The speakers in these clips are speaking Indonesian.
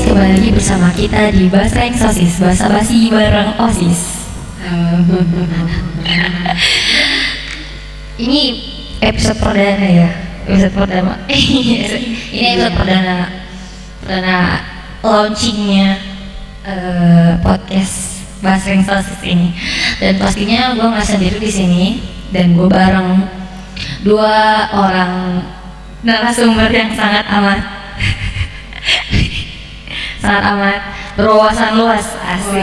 guys, kembali lagi bersama kita di Basreng Sosis, Basa Basi bareng OSIS. Ini episode perdana ya, episode perdana. Ini episode perdana launchingnya podcast Basreng Sosis ini. Dan pastinya gue nggak sendiri di sini, dan gue bareng dua orang narasumber yang sangat amat berwawasan luas, asli.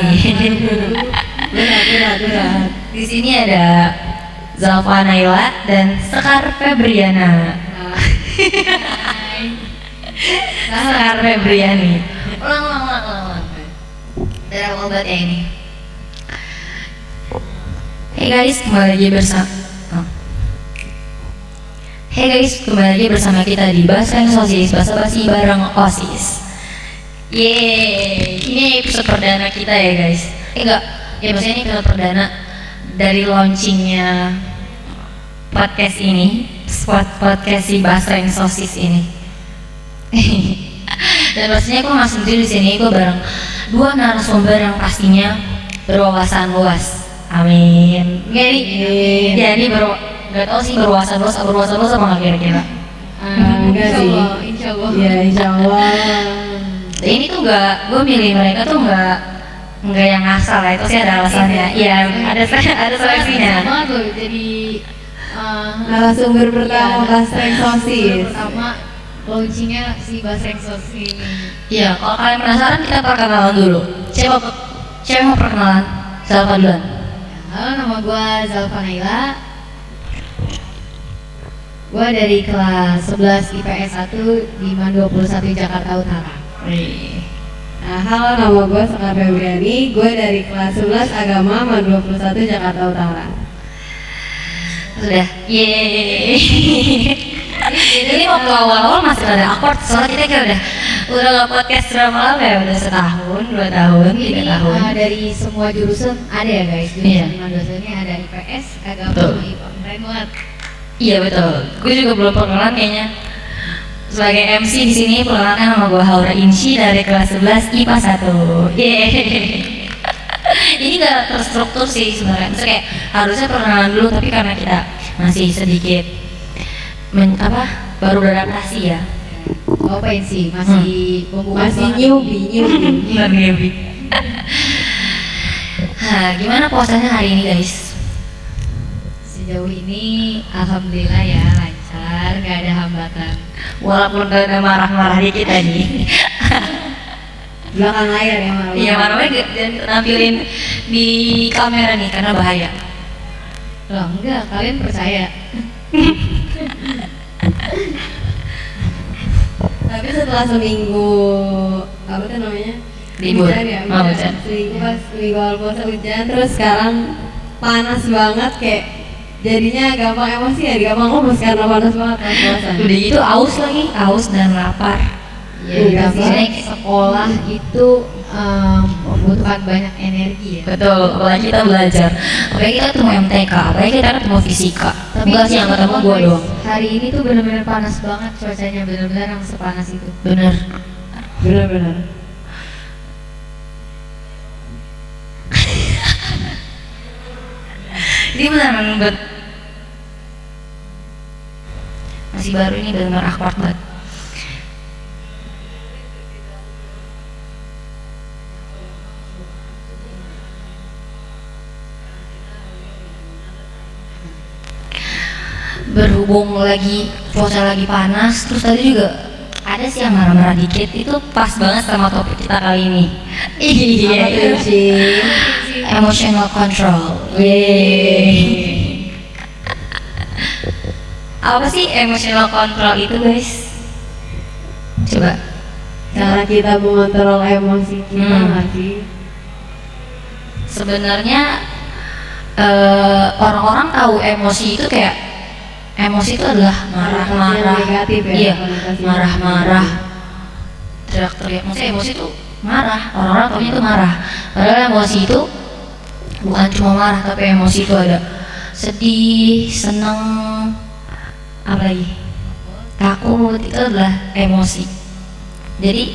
Benar. Di sini ada Zalfa Naila dan Sekar Febriana. Sekar Febriani. Ulang. Dari obat ya ini. Hey guys, kembali lagi bersama kita di Basreng Sosis, Basa Basi bareng OSIS. Yeay, ini episode perdana kita ya guys. Maksudnya ini episode perdana dari launchingnya podcast ini, podcast si Basreng Sosis ini. Dan pastinya aku nggak sendiri di sini, aku bareng dua narasumber yang pastinya berwawasan luas. Amin. Jadi nggak tahu sih berwawasan luas apa nggak kira-kira? Enggak sih. Insya Allah. Ya insya Allah. Dan ini tuh gue milih mereka tuh nggak yang asal ya, itu sih ada alasannya. Iya, ada seleksinya. Sama tuh jadi Narasumber pertama Basreng Sosis. pertama launchingnya si Basreng Sosis ini. Iya, kalau kalian penasaran kita perkenalan dulu. Siapa mau perkenalan? Zalfa duluan. Halo, nama gue Zalfa Naila. Gue dari kelas 11 IPS 1 di MAN 21 Jakarta Utara. Nah, halo, nama gue Sekar Febriani. Gue dari kelas 11 Agama MAN 21 Jakarta Utara. Sudah. Yeay. Ini waktu awal-awal masih ada awkward, soalnya kita kayak udah gak podcast berapa lama ya, udah setahun, 2 tahun, 3 tahun. Dari semua jurusan ada ya guys. Iya. Jurusan 5 dosennya ada IPS, Agama, Betul. IPA. Keren banget. Iya betul. Gue juga belum perkenalan kayaknya. Sebagai MC di sini perkenalkan nama gue Haura Inci dari kelas 11 IPA 1. Yeay. Ini gak terstruktur sih sebenarnya. Maksudnya kayak harusnya perkenalan dulu, tapi karena kita masih sedikit baru beradaptasi ya. Ngapain sih? Masih pembukaan Masih banget. newbie. Gimana puasanya hari ini guys? Sejauh ini alhamdulillah ya lancar, nggak ada hambatan. Walaupun ada marah-marah dikit tadi. Belakang layar ya malam. Iya, marahnya jangan nampilin di kamera nih karena bahaya. Loh enggak, kalian percaya? Tapi setelah seminggu apa tuh namanya? Libur. Hujan ya, Oh, hujan. hujan. Seminggu awal puasa hujan, terus sekarang panas banget, kayak jadinya gampang emosi ya, gampang lemes karena panas banget pas puasa. Udah gitu aus dan lapar. Iya, Tapi sih. sekolah itu membutuhkan banyak energi ya. Betul, apalagi kita belajar. Apalagi kita ketemu MTK, apalagi kita ketemu fisika. Enggak sih yang ketemu gua doang. Hari ini tuh benar-benar panas banget cuacanya, benar-benar yang sepanas itu. Bener. Benar-benar. Ini benar. Masih baru ini benar awkward banget. Berhubung lagi puasa lagi panas, terus tadi juga ada sih yang marah-marah dikit, itu pas banget sama topik kita kali ini. Iya, Apa tuh sih? emotional control. Yeay. Apa sih emotional control itu guys? Coba. Cara kita mengontrol emosi kita nggak sih? Sebenarnya orang-orang tahu emosi itu kayak emosi itu adalah marah-marah, Yang negatif ya, iya, konotasinya. marah-marah, teriak-teriak. Maksudnya emosi itu marah, orang-orang taunya itu marah. Padahal emosi itu bukan cuma marah, tapi emosi itu ada sedih, senang, apa lagi, takut, itu adalah emosi. Jadi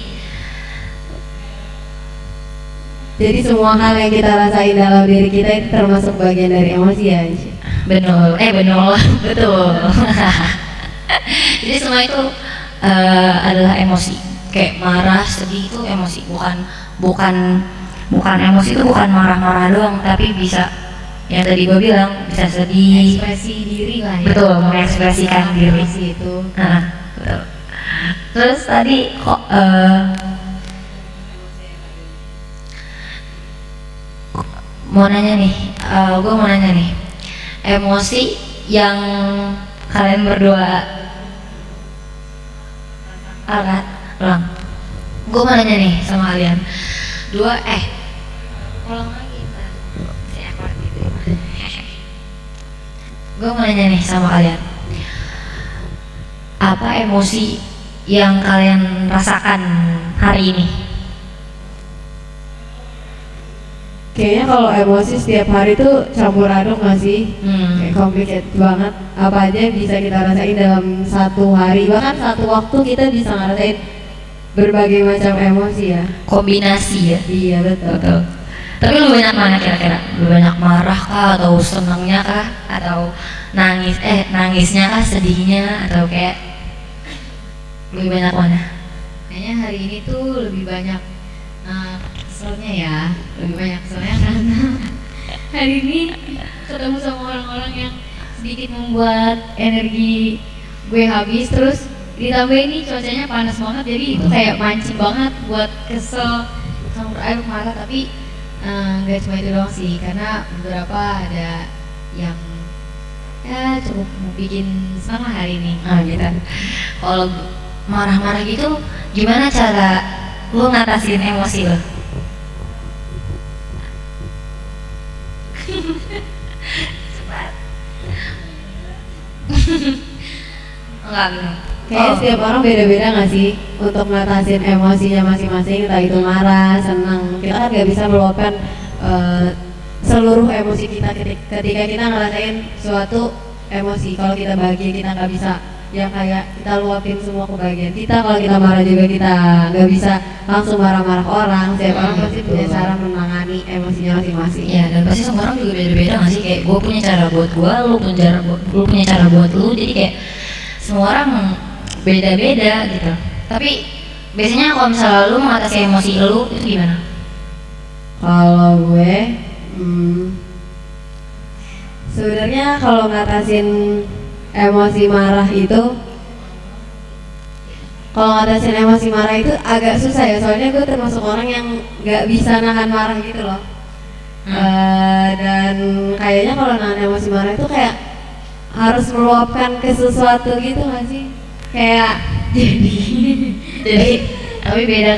Jadi semua hal yang kita rasain dalam diri kita itu termasuk bagian dari emosi ya. Betul, betul. Jadi semua itu adalah emosi. Kayak marah, sedih itu emosi, bukan emosi itu bukan marah-marah doang, tapi bisa yang tadi gue bilang bisa sedih, Ekspresi diri lah ya. betul, mengekspresikan diri. Emosi itu. Betul. Terus tadi kok gue mau nanya nih, emosi yang kalian berdua ulang. Gue mau nanya nih sama kalian, ulang lagi. Gue mau nanya nih sama kalian, apa emosi yang kalian rasakan hari ini? Kayaknya kalau emosi setiap hari tuh campur aduk nggak sih? Kayak complicated banget. Apa aja yang bisa kita rasain dalam satu hari, bahkan satu waktu kita bisa ngerasain berbagai macam emosi ya. Kombinasi ya. Iya betul. Tapi lu banyak mana kira-kira? Lu banyak marah kah, atau senangnya kah, atau nangisnya kah, sedihnya, atau kayak lebih banyak mana? Kayaknya hari ini tuh lebih banyak keselnya ya, lebih banyak keselnya karena hari ini ketemu sama orang-orang yang sedikit membuat energi gue habis, terus ditambah ini cuacanya panas banget, jadi itu kayak mancing banget buat kesel campur aduk marah. Tapi nggak cuma itu doang sih, karena beberapa ada yang ya cukup mau bikin senang lah hari ini. Gitu. Kalau marah-marah gitu, gimana cara lu ngatasin emosi lu? Cepat. Enggak gitu. Kayaknya setiap orang beda-beda nggak sih untuk ngatasin emosinya masing-masing, entah itu marah, senang. Kita kan nggak bisa meluapkan seluruh emosi kita ketika kita ngerasain suatu emosi. Kalau kita bahagia kita nggak bisa yang kayak kita luapin semua kebahagiaan kita. Kalau kita marah juga kita nggak bisa langsung marah-marah ke orang. Setiap orang pasti punya cara menangani emosinya masing-masing. Iya, dan pasti semua orang juga beda-beda nggak sih? Kayak gue punya cara buat gue, lu punya cara buat lu. Jadi kayak semua orang beda-beda gitu. Tapi biasanya kalau misalnya lu mengatasi emosi lu itu gimana? Kalau gue, sebenarnya kalau ngatasin emosi marah itu, agak susah ya. Soalnya gue termasuk orang yang nggak bisa nahan marah gitu loh. Dan kayaknya kalau nahan emosi marah itu kayak harus meluapkan ke sesuatu gitu nggak sih? Kayak jadi tapi beda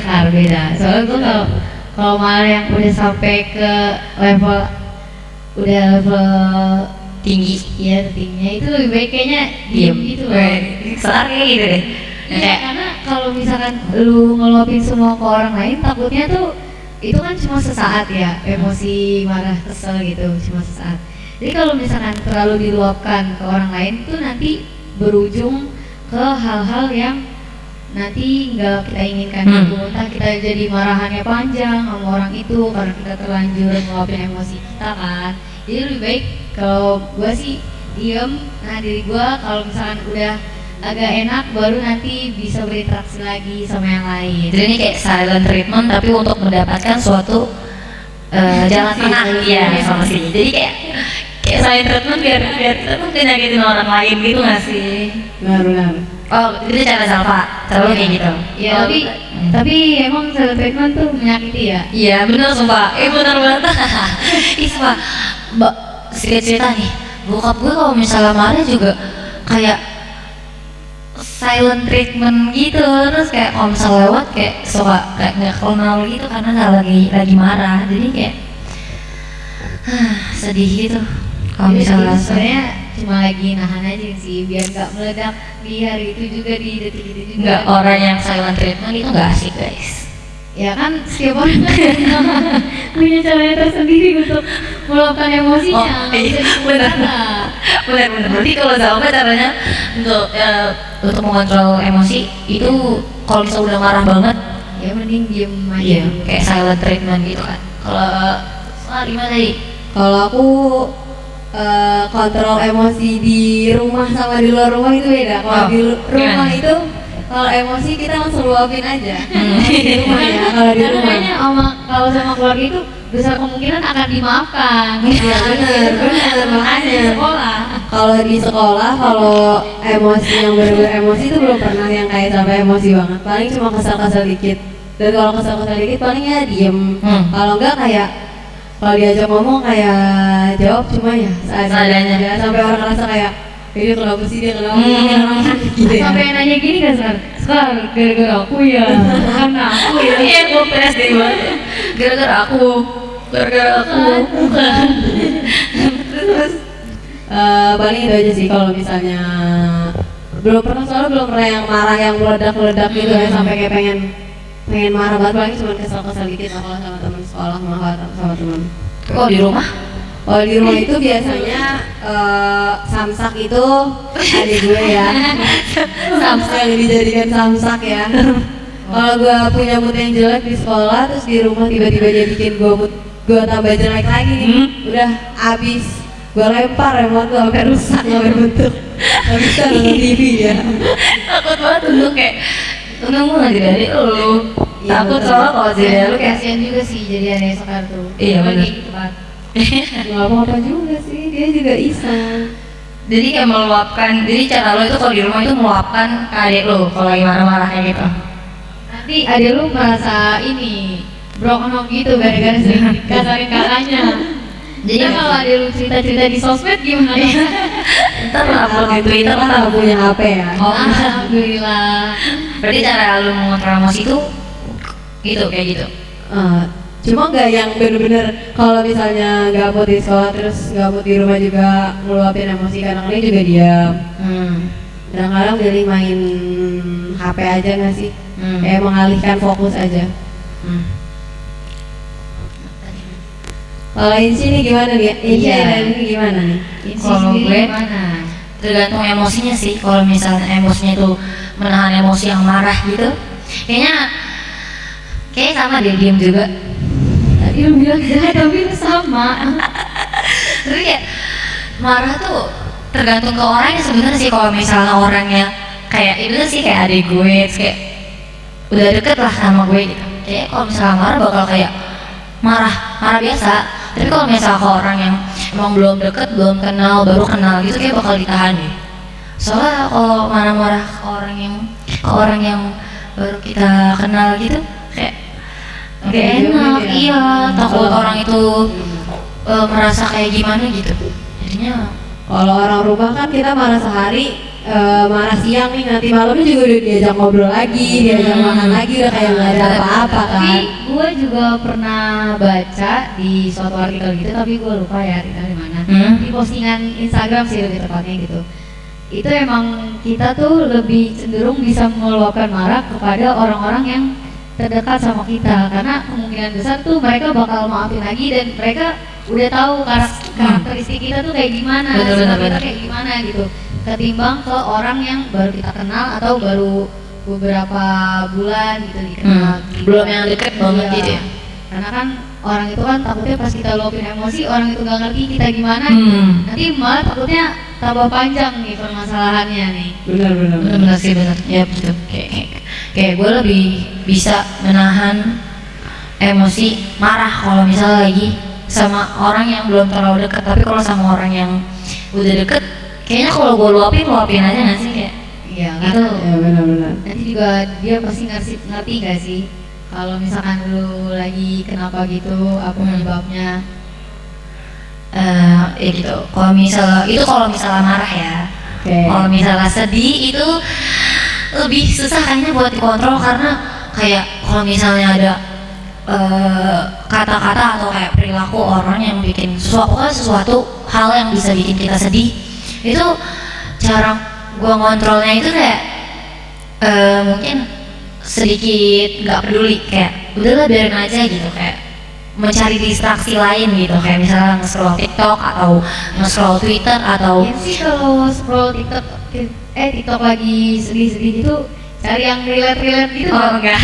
soalnya gue kalau marah yang udah sampai ke level Tinggi. ya tingginya itu lebih baik kayaknya diem gitu loh. Kelar kayak gitu deh. Iya, karena kalau misalkan lu ngeluapin semua ke orang lain, takutnya tuh itu kan cuma sesaat ya, emosi marah kesel gitu cuma sesaat. Jadi kalau misalkan terlalu diluapkan ke orang lain tuh nanti berujung ke hal-hal yang nanti nggak kita inginkan gitu. Entah kita jadi marahannya panjang sama orang itu karena kita terlanjur ngeluapin emosi kita kan. Jadi lebih baik kalau gue sih diem, nah diri gue kalau misalkan udah agak enak baru nanti bisa berinteraksi lagi sama yang lain. Jadi ini kayak silent treatment tapi untuk mendapatkan suatu jalan tengah ya sama sih. Jadi kayak silent treatment biar kita tuh nyakitin orang lain gitu nggak sih? benar. Oh itu cara Salva, selalu kayak gitu. Ya tapi emang silent treatment tuh menyakiti ya? Iya benar sumpah, benar banget. Ih sumpah, cerita nih, bokap gue kalau misalnya marah juga kayak silent treatment gitu, terus kayak kalau misalnya lewat kayak suka kayak nggak kenal gitu karena lagi marah, jadi kayak sedih gitu. Kalau misalnya sebenarnya cuma lagi nahan aja sih biar nggak meledak di hari itu juga, di detik itu juga. nggak, orang yang silent treatment itu nggak asik guys. Ya kan setiap orang kan punya caranya tersendiri untuk meluapkan emosinya. Benar. Berarti kalau Zalma caranya untuk mengontrol emosi itu kalau misalnya udah marah banget, ya mending diem aja. iya, kayak silent treatment gitu kan. Kalau gimana tadi? Kalau aku kontrol emosi di rumah sama di luar rumah itu beda. Kalau Oh, di rumah gimana? itu kalau emosi kita langsung luapin aja. Di rumah ya, kalau di Karena rumah. kayaknya kalau sama keluarga itu besar kemungkinan akan dimaafkan. Iya benar makanya. Di sekolah. Kalau di sekolah, kalau emosi yang benar-benar emosi itu belum pernah yang kayak sampai emosi banget. Paling cuma kesal-kesal dikit. Dan kalau kesal-kesal dikit paling ya diem. Kalau enggak kayak kalau diajak ngomong kayak jawab cuma ya seadanya aja. Sampai orang ngerasa kayak ini kenapa sih dia kenapa gitu ya. Sampai nanya gini kan sekarang gara-gara aku ya, karena aku ya. Iya, gue pes deh banget. Gara-gara aku. Terus paling itu aja sih kalau misalnya belum pernah yang marah yang meledak gitu ya sampai kayak pengen marah banget, paling cuma kesal dikit lah kalau sama teman sekolah sama teman. Kok di rumah? Kalau di rumah itu biasanya samsak itu adik gue ya. Samsak yang dijadikan samsak ya. Kalau gue punya mood yang jelek di sekolah, terus di rumah tiba-tiba dia bikin gue tambah jelek lagi nih, udah abis. Gue lempar remote gue sampai rusak, sampai bentuk. Gak bisa nonton TV ya. Takut banget untuk kayak untung gue nggak jadi lu. Iya, Takut betul. soalnya kalau jadi lu kayak Kasian juga sih jadi ada sekar tuh. Iya, Emang bener. kayak gitu kan. Gak apa-apa juga sih, dia juga iseng. jadi kayak meluapkan. Jadi cara lo itu kalau di rumah itu meluapkan ke adik lo kalau lagi marah-marah kayak gitu. Nanti ada lu merasa ini broken home gitu gara-gara sering dikasarin kakaknya. Jadi kalau ada lu cerita-cerita di sosmed gimana? Ntar upload di Twitter Kita lah. gak punya HP ya. Oh, Alhamdulillah. berarti cara lu mengontrol emosi itu gitu kayak gitu. Cuma nggak yang bener-bener kalau misalnya nggak mood di sekolah terus nggak mood di rumah juga ngeluapin emosi, kadang-kadang juga diam. Kadang-kadang jadi main HP aja nggak sih? Kayak mengalihkan fokus aja. Kalau Inci nih gimana nih? Inci Iya. dan ini gimana nih? Kalau gue mana? tergantung emosinya sih. Kalau misalnya emosinya itu menahan emosi yang marah gitu, kayaknya sama dia diem juga. Tadi lu bilang jahat tapi lu sama. Tapi kayak marah tuh tergantung ke orangnya sebenarnya sih. Kalau misalnya orangnya kayak itu sih kayak adik gue, terus kayak udah deket lah sama gue gitu. Kayak kalau misalnya marah bakal kayak marah biasa. Tapi kalau misalnya ke orang yang emang belum deket, belum kenal, baru kenal gitu kayak bakal ditahan deh. Soalnya kalau marah-marah ke orang yang baru kita kenal gitu kayak gak enak, iya, takut orang itu merasa kayak gimana gitu. Jadinya Kalau orang rumah kan kita marah sehari, marah siang nih, nanti malamnya juga udah diajak ngobrol lagi, diajak makan lagi, udah kayak nggak ada apa-apa kan. Tapi gue juga pernah baca di suatu artikel gitu, tapi gue lupa ya artikel di mana. Di postingan Instagram sih lebih tepatnya gitu. Itu emang kita tuh lebih cenderung bisa meluapkan marah kepada orang-orang yang terdekat sama kita, karena kemungkinan besar tuh mereka bakal maafin lagi dan mereka udah tahu karakteristik kita tuh kayak gimana, Bener, sikap bener. kita kayak gimana gitu, ketimbang ke orang yang baru kita kenal atau baru beberapa bulan gitu dikenal. belum yang deket banget gitu ya. Karena kan orang itu kan takutnya pas kita luapin emosi, orang itu gak ngerti kita gimana, nanti malah takutnya tambah panjang nih permasalahannya nih. Benar-benar. Bener-bener sih, bener. Ya betul. Kayak gue lebih bisa menahan emosi marah kalau misalnya lagi sama orang yang belum terlalu dekat. Tapi kalau sama orang yang udah deket, kayaknya kalau gue luapin aja nggak sih kayak Iya, gitu. karena Ya benar-benar. nanti juga dia pasti ngerti gak sih kalau misalkan lu lagi kenapa gitu, apa penyebabnya. Ya gitu. Kalau misalnya marah ya. Oke. Kalau misalnya sedih itu lebih susah kayaknya buat dikontrol, karena kayak kalau misalnya ada kata-kata atau kayak perilaku orang yang bikin sesuatu hal yang bisa bikin kita sedih, itu cara gua ngontrolnya itu kayak mungkin sedikit nggak peduli, kayak udahlah biarin aja gitu, kayak mencari distraksi lain gitu, kayak misalnya nge-scroll TikTok atau nge-scroll Twitter atau Ya sih kalau scroll TikTok lagi sedih-sedih gitu, cari yang relate gitu. oh enggak.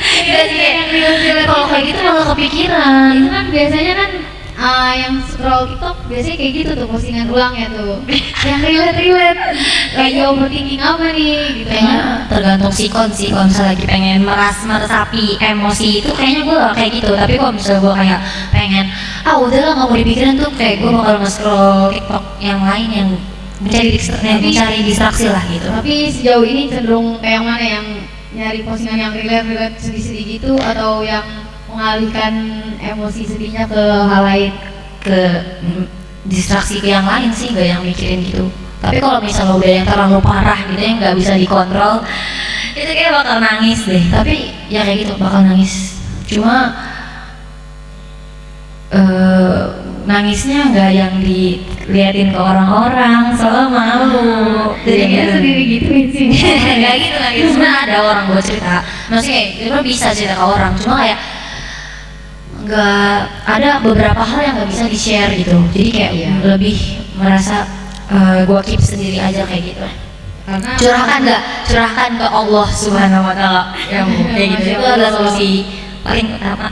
Iya sih yang relate Kalau kayak gitu malah kepikiran. Itu kan biasanya kan yang scroll TikTok biasanya kayak gitu tuh postingan ulangnya tuh. Yang relate lagi overthinking apa nih gitu Kayaknya kan. tergantung sikon sih. Kalau misalnya lagi pengen meresapi emosi itu kayaknya gue gak kayak gitu. Tapi kalau misalnya gue kayak pengen udahlah nggak mau dipikirin tuh, kayak gue bakal nge-scroll TikTok yang lain yang mencari distraksi lah gitu. Tapi sejauh ini cenderung kayak mana, yang nyari postingan yang relate sedih-sedih gitu, atau yang mengalihkan emosi sedihnya ke hal lain? Ke distraksi ke yang lain sih, gak yang mikirin gitu. Tapi kalau misalnya udah yang terlalu parah gitu yang nggak bisa dikontrol, itu kayak bakal nangis deh. Tapi ya kayak gitu bakal nangis. Cuma nangisnya nggak yang diliatin ke orang-orang, soalnya malu. Jadi kita sendiri gituin sih. Nggak gitu nangis. Sebenarnya ada orang buat cerita. Maksudnya kita bisa cerita ke orang, cuma kayak nggak, ada beberapa hal yang nggak bisa di share gitu. Jadi kayak lebih merasa gue keep sendiri aja kayak gitu. Karena Curahkan ke Allah Subhanahu Wa Taala. Yang kayak gitu itu adalah solusi paling utama.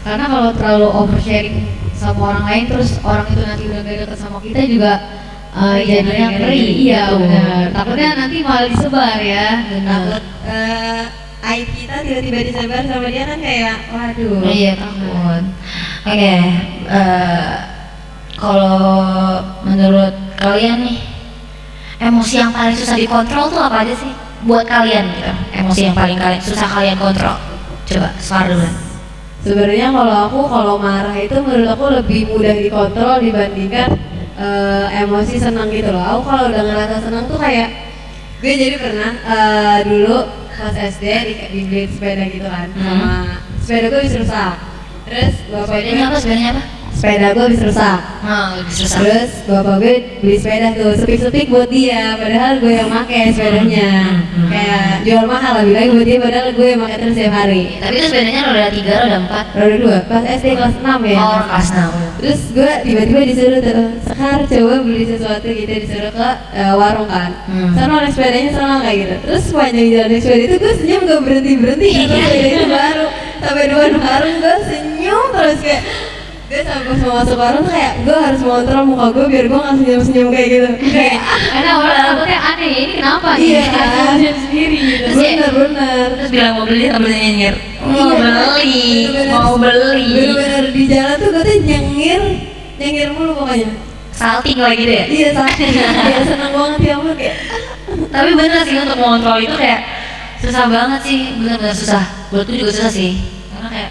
Karena kalau terlalu oversharing sama orang lain, terus orang itu nanti udah gak deket sama kita juga jadinya ngeri. Iya benar. Takutnya nanti malah disebar ya. Takut aib kita tiba-tiba disebar sama dia kan kayak waduh. Iya takut. Oke, kalau menurut kalian nih, emosi yang paling susah dikontrol tuh apa aja sih? Buat kalian gitu, emosi yang paling susah kalian kontrol. Coba, Sfar dulu. Sebenarnya kalau marah itu menurut aku lebih mudah dikontrol dibandingkan emosi senang gitu loh. Aku kalau udah ngerasa senang tuh kayak gue jadi pernah dulu pas SD dibeliin sepeda gitu kan, sama sepeda gue habis rusak. Terus Sepedanya apa? Sepeda gue habis rusak. Lebih susah. Terus bapak gue beli sepeda tuh sepik-sepik buat dia, padahal gue yang pakai sepedanya. Kayak jual mahal lah bilangnya buat dia, padahal gue yang pakai terus setiap hari. Tapi itu sepedanya roda 3, roda 4. Roda 2 pas SD kelas 6 ya. Oh, kelas 6. Terus gue tiba-tiba disuruh tuh, Sekar coba beli sesuatu gitu, disuruh ke warung kan. Sana naik sepedanya sama kayak gitu. Terus sepanjang jalan naik sepeda itu gue senyum gak berhenti karena sepeda itu baru. Sampai depan warung gue senyum terus kayak gue sampai pas mau masuk warung tuh kayak gue harus mengontrol muka gue biar gue gak senyum-senyum kayak gitu. Kayak Karena orang takutnya aneh, ini kenapa nih? iya kan, Sendiri gitu. bener. Terus bilang mau beli sambil nyengir. Iya, Mau beli. Bener-bener di jalan tuh gue tuh nyengir mulu pokoknya. Salting lagi deh. Iya sakit, ya seneng banget ya ampun kayak. Tapi bener sih untuk mengontrol itu kayak susah banget sih, bener-bener susah. Buatku juga susah sih, karena kayak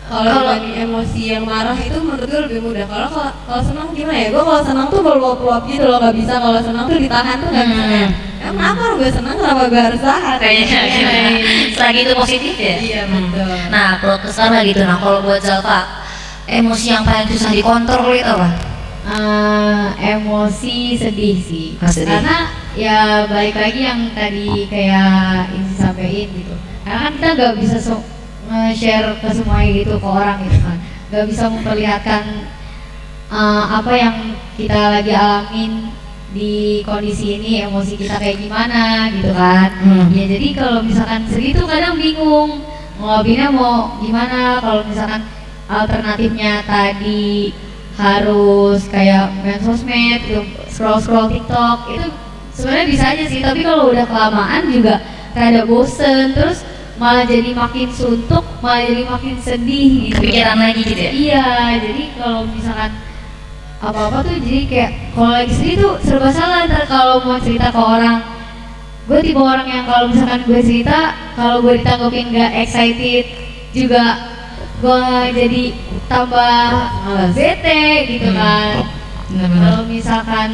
Kalau dibanding emosi yang marah itu menurut gue lebih mudah. Kalau senang gimana ya? Gue kalau senang tuh meluap-luap gitu loh, nggak bisa. Kalau senang tuh ditahan tuh nggak bisa. Emang kenapa gue senang, kenapa gue harus tahan? kayaknya selagi itu positif ya. Iya betul. Nah kalau kesana gitu, nah kalau buat Zalfa, emosi yang paling susah dikontrol itu apa? Emosi sedih sih. Sedih. Karena ya balik lagi yang tadi kayak ini sampaikan gitu. Karena kan kita nggak bisa nge-share ke semuanya gitu ke orang gitu kan, nggak bisa memperlihatkan apa yang kita lagi alamin di kondisi ini, emosi kita kayak gimana gitu kan. Ya jadi kalau misalkan sedih tuh kadang bingung ngelobinnya mau gimana. Kalau misalkan alternatifnya tadi harus kayak main sosmed gitu, scroll TikTok, itu sebenarnya bisa aja sih, tapi kalau udah kelamaan juga rada bosen, terus malah jadi makin suntuk, malah jadi makin sedih gitu. Pikiran lagi gitu ya? Iya, jadi kalau misalkan apa-apa tuh jadi kayak kalau lagi sedih tuh serba salah. Ntar kalau mau cerita ke orang, gue tipe orang yang kalau misalkan gue cerita, kalau gue ditanggepin gak excited juga gue jadi tambah bete gitu kan. Kalau misalkan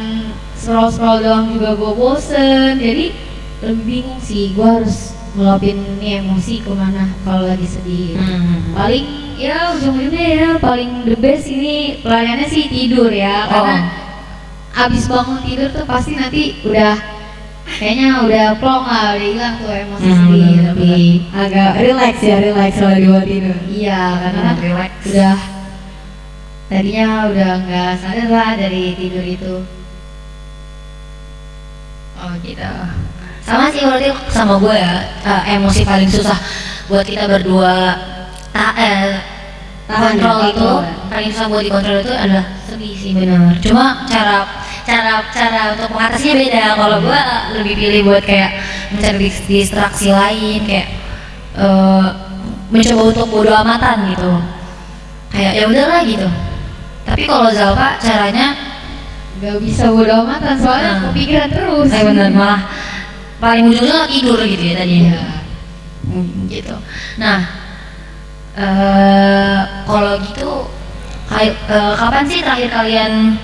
scroll doang juga gue bosen, jadi lebih bingung sih gue harus ngeluapin nih emosi kemana kalau lagi sedih. Paling ya ujung-ujungnya ya paling the best ini pelariannya sih tidur ya, karena abis bangun tidur tuh pasti nanti udah kayaknya udah plong lah, udah hilang tuh emosi sedih, lebih Agak relax kalau dibuat tidur. iya karena kan udah tadinya udah nggak sadar lah dari tidur itu. Oh gitu. Sama sih berarti sama gue ya, emosi paling susah buat kita berdua Tahan ya, kontrol itu kontrol. paling susah buat dikontrol itu adalah sedih sih benar. Cuma cara cara untuk mengatasinya beda. Kalau gua lebih pilih buat kayak mencari distraksi lain, kayak mencoba untuk bodo amatan gitu. Kayak ya udahlah gitu. Tapi kalau Zalpa caranya Gak bisa bodo amatan soalnya kepikiran terus. benar malah paling ujungnya tidur gitu ya tadi. Iya. Gitu. Nah, kalau gitu kapan sih terakhir kalian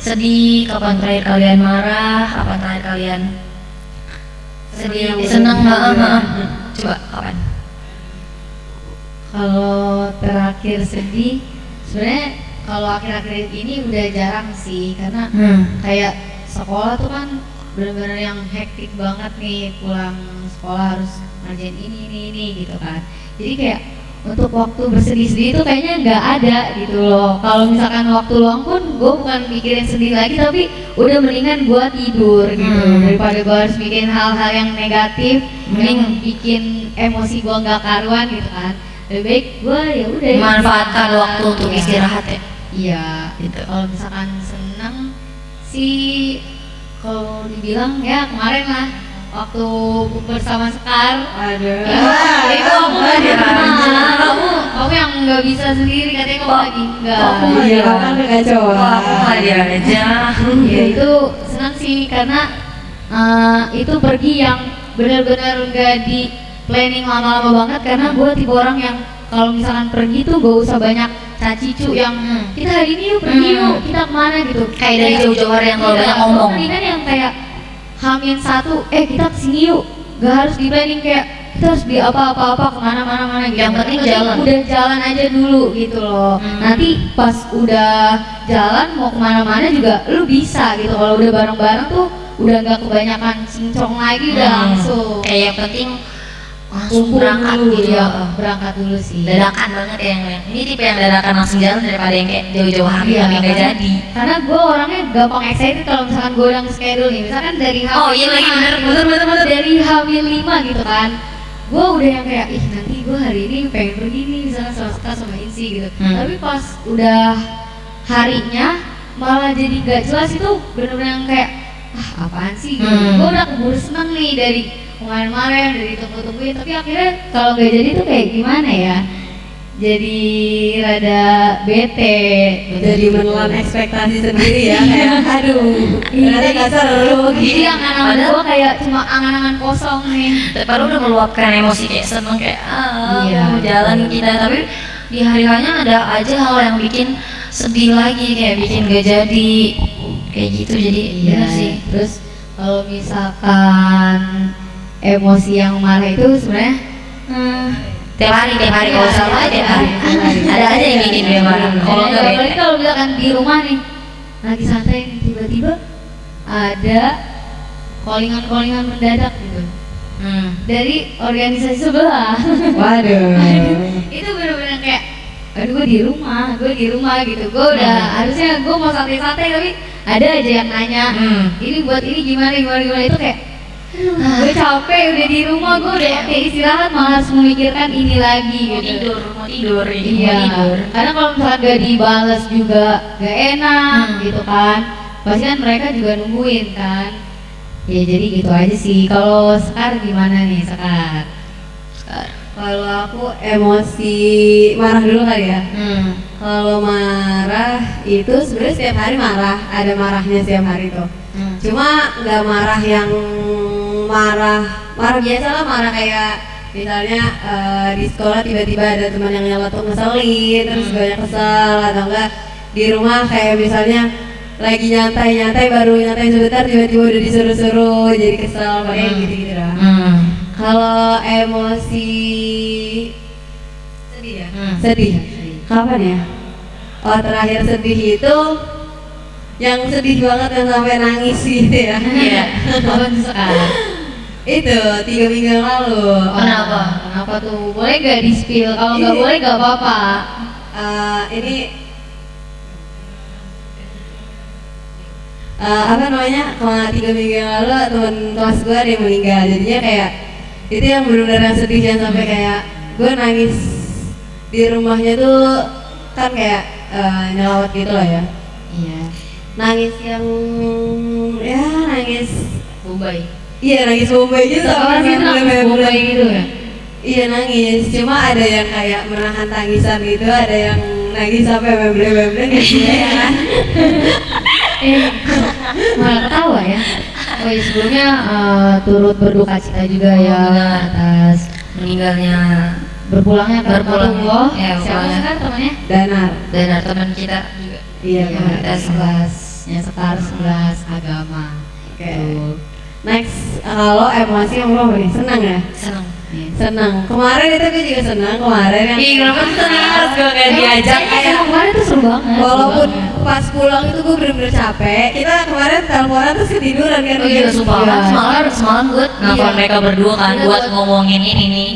sedih, kapan terakhir kalian marah, kapan terakhir kalian sedih, senang? Coba kapan? Kalau terakhir sedih, sebenarnya kalau akhir-akhir ini udah jarang sih, karena kayak sekolah tuh kan bener-bener yang hektik banget nih, pulang sekolah harus ngerjain ini gitu kan. Jadi kayak untuk waktu bersedih-sedih itu kayaknya nggak ada gitu loh. Kalau misalkan waktu luang pun gue bukan mikirin sedih lagi, tapi udah mendingan gue tidur gitu daripada gue harus mikirin hal-hal yang negatif yang bikin emosi gue nggak karuan gitu kan. Lebih baik gue ya udah Manfaatkan waktu untuk istirahat ya. Iya Gitu. Kalau misalkan seneng sih, kalau dibilang ya kemarin lah waktu bersama Sekar. Aduh. Itu aku nggak pernah. Kamu yang nggak bisa sendiri, katanya kamu lagi nggak. Iya, kan kekacauan. Aku nggak diajak. Ya itu senang sih karena itu pergi yang benar-benar nggak di planning lama-lama banget, karena gue tipe orang yang kalau misalkan pergi tuh gak usah banyak cacicu yang kita hari ini yuk pergi yuk kita kemana gitu, Kayak dari jauh-jauh hari yang kalau banyak ngomong. Mendingan yang kayak H-1 kita kesini yuk, gak harus di planning kayak kita harus beli apa-apa kemana-mana gitu. Yang penting jalan. Udah jalan aja dulu gitu loh. Nanti pas udah jalan mau kemana-mana juga lu bisa gitu. Kalau udah bareng-bareng tuh udah gak kebanyakan cincong lagi, udah langsung Kayak yang penting langsung kumpul berangkat dulu, gitu ya, ya. berangkat dulu sih. Dadakan banget ya, yang ini tipe yang dadakan langsung jalan daripada yang kayak jauh-jauh hari Iya, tapi nggak karena- jadi. Karena gue orangnya gampang excited kalau misalkan gue udah nge-schedule nih, misalkan dari Oh iya lagi bener. dari H-5 gitu kan, gue udah yang kayak nanti gue hari ini pengen pergi nih misalnya sama Sekar sama Insi gitu. Tapi pas udah harinya malah jadi gak jelas, itu bener-bener yang kayak apaan sih gitu. Gue udah keburu seneng nih dari kemarin-kemarin, dari tunggu-tungguin, tapi akhirnya kalau gak jadi tuh kayak gimana ya, jadi rada bete, Jadi menelan ekspektasi sendiri ya, kayak aduh, ternyata gak seru. Jadi angan-angan gue kayak cuma angan-angan kosong nih. Padahal udah meluapkan emosi kayak seneng kayak Iya, mau jalan kita, tapi di hari-harinya ada aja hal yang bikin sedih lagi, kayak bikin gak jadi kayak gitu. Jadi Iya bener sih. Terus kalau misalkan emosi yang marah itu sebenarnya tiap hari kalau salah tiap hari ada aja yang bikin dia marah. Kalau nggak apalagi bete. kalau misalkan di rumah nih lagi santai nih, tiba-tiba ada callingan mendadak gitu dari organisasi sebelah. Waduh. Itu bener-bener kayak aduh gue di rumah gitu, gue udah harusnya gue mau santai-santai tapi ada aja yang nanya ini buat ini gimana itu kayak gue capek udah di rumah, gue udah kayak istirahat malah harus memikirkan ini lagi gitu. mau tidur Iya, mau tidur. karena kalau misalkan gak dibales juga gak enak gitu kan, pasti kan mereka juga nungguin kan. Ya jadi gitu aja sih. Kalau Sekar gimana nih Sekar? Kalau aku emosi marah dulu kali ya. Kalau marah itu sebenarnya setiap hari marah, ada marahnya setiap hari tuh. Cuma nggak marah yang marah biasa lah, marah kayak misalnya di sekolah tiba-tiba ada teman yang nyeletuk ngeselin, terus banyak kesel, atau enggak di rumah kayak misalnya lagi nyantai baru nyantai sebentar tiba-tiba udah disuruh-suruh jadi kesel, kayak gitu-gitu lah. Kalau emosi sedih ya? Sedih. Kapan ya? Oh, terakhir sedih itu yang sedih banget yang sampai nangis gitu ya. Iya. Apa tuh Sekar? Itu 3 minggu yang lalu. Kenapa tuh? Boleh gak di spill? Kalau nggak boleh gak apa-apa. Ini apa namanya? Kalau 3 minggu yang lalu teman kelas gue ada yang meninggal. Jadinya kayak itu yang benar-benar yang sedih, yang sampai kayak gue nangis di rumahnya tuh kan kayak nyelawat gitu lah ya. Iya. Nangis yang ya nangis Bombay. iya nangis Bombay gitu Apa sih nangis Bombay gitu ya? iya nangis, cuma ada yang kayak menahan tangisan gitu, ada yang nangis sampai memble-memble gitu ya kan. Malah ketawa ya. Oh iya, sebelumnya turut berduka cita juga ya atas Meninggalnya berpulangnya ke Berpulangnya, Almarhum. ya, Siapa sih pulangnya. kan temannya? Danar dan teman kita juga. iya Iya, kan. kita 11-nya Sekar 11 agama. Oke. Tuh. Next, kalau emosi yang lo apa nih? Senang ya? Seneng. Iya. Senang. Kemarin itu gue juga senang kemarin yang Ih, kenapa tuh seneng pas gue kayak diajak Emang kemarin tuh seru banget. walaupun seru banget. pas pulang itu gue bener-bener capek. Kita kemarin teleponan terus ketiduran kan. Oh iya, sumpah kan semalam gue nelfon Iya. mereka berdua kan Iya, buat buat ngomongin ini nih.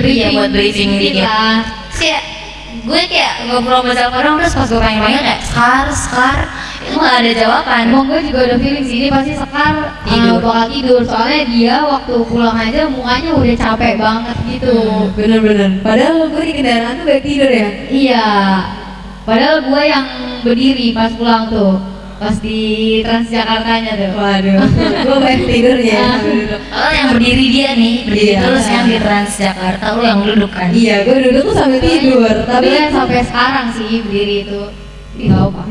Iya, buat briefing dikit. lah. Terus kayak gue kayak ngobrol sama orang terus pas gue pengen kayak Sekar itu nggak ada jawaban. Emang gue juga udah feeling sih ini pasti Sekar Tidur. bakal tidur, soalnya dia waktu pulang aja mukanya udah capek banget gitu. Bener-bener. Padahal gue di kendaraan tuh baik tidur ya. Iya, padahal gue yang berdiri pas pulang tuh, pas di Transjakartanya tuh. Waduh, gue baik tidur ya. sambil duduk. Oh, yang berdiri dia nih, berdiri Iya. terus yang di Transjakarta, lu yang duduk kan? Iya, gue duduk tuh sambil tidur. Tapi Tapi kan sampai sekarang sih berdiri itu. Ih, tahu Pak.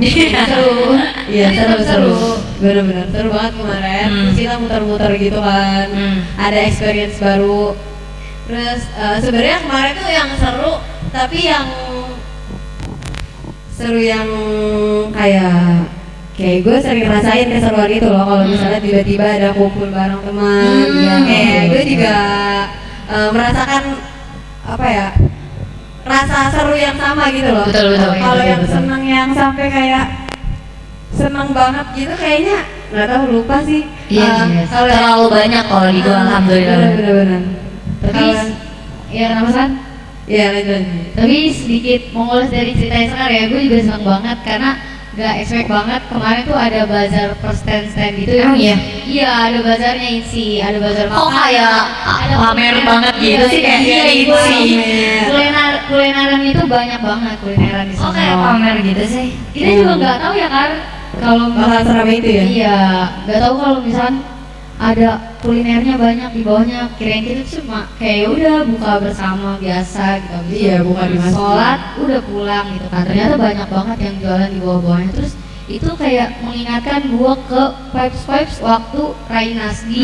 Seru. iya Tapi seru. Bener-bener seru banget kemarin. Terus kita muter-muter gitu kan. Ada experience baru. Terus sebenarnya kemarin tuh yang seru, tapi yang seru yang kayak gue sering rasain keseruan itu loh kalau misalnya tiba-tiba ada kumpul bareng teman. Kayak gue juga merasakan apa ya? Rasa seru yang sama gitu loh. Betul. Kalau Betul, yang betul. seneng yang sampai kayak seneng banget gitu kayaknya nggak tahu lupa sih. Iya, Kalau yang- terlalu banyak kalau di gua alhamdulillah. Bener-bener. Tapi ya kenapa San? Iya lanjut. Tapi sedikit mengulas dari cerita Sekar ya, gue juga senang banget karena gak expect banget kemarin tuh ada bazar per stand gitu. Emang iya? Iya, ada bazarnya Insi, ada bazar Kok makanan, kayak ada pamer kuliner. banget gitu sih, kayak iya, Insi. kulineran itu banyak banget kulineran di sana. Kok kayak pamer gitu sih? Kita juga nggak tahu ya kan kalau Bakal seramai itu ya? Iya, nggak tahu kalau misalkan ada kulinernya banyak di bawahnya, kirain kita cuma kayak ya udah buka bersama biasa gitu. Habis Iya, itu buka di masjid. sholat udah pulang gitu kan. Ternyata banyak banget yang jualan di bawah-bawahnya. Terus itu kayak mengingatkan gua ke vibes waktu Rainasdi.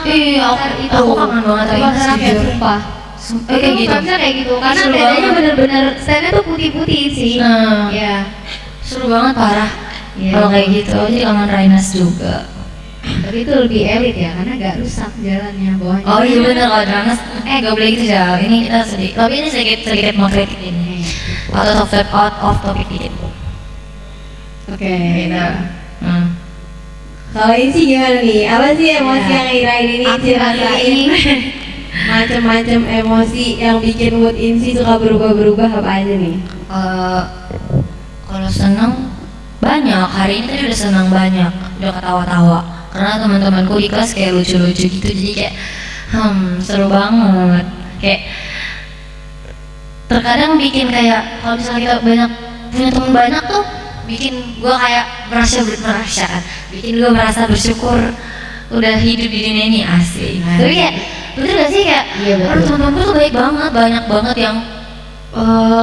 Iya, aku kangen banget Rainasdi, kayak jujur. sumpah. Kayak gitu. Vibesnya kayak gitu karena Seru tendanya banget. bener-bener standnya tuh putih-putih sih. Iya. Seru banget parah. Iya. Kalau kayak gitu, jadi kangen Rainas juga. Tapi itu lebih elit ya karena gak rusak jalannya bawahnya. Oh iya bener kalau Rainas, gak boleh gitu ya. Ini kita sedikit, tapi ini sedikit mau kritik ini. Out of topic dikit. Oke. Gitu. Kalau ini sih gimana nih? Apa sih emosi Ya. yang Irain ini Akhir-akhir ceritain? ini. Macem-macem emosi yang bikin mood Insi suka berubah-berubah apa aja nih? Kalau senang banyak, hari ini tadi udah senang banyak, udah ketawa-tawa karena teman-temanku di kelas kayak lucu-lucu gitu, jadi kayak seru banget. Kayak terkadang bikin kayak kalau misalnya kita punya teman banyak tuh bikin gua kayak merasa kan, bikin gua merasa bersyukur udah hidup di dunia ini, asik. Tapi kayak bener gak sih kayak Iya, betul. aduh, teman-temanku tuh baik banget, banyak banget yang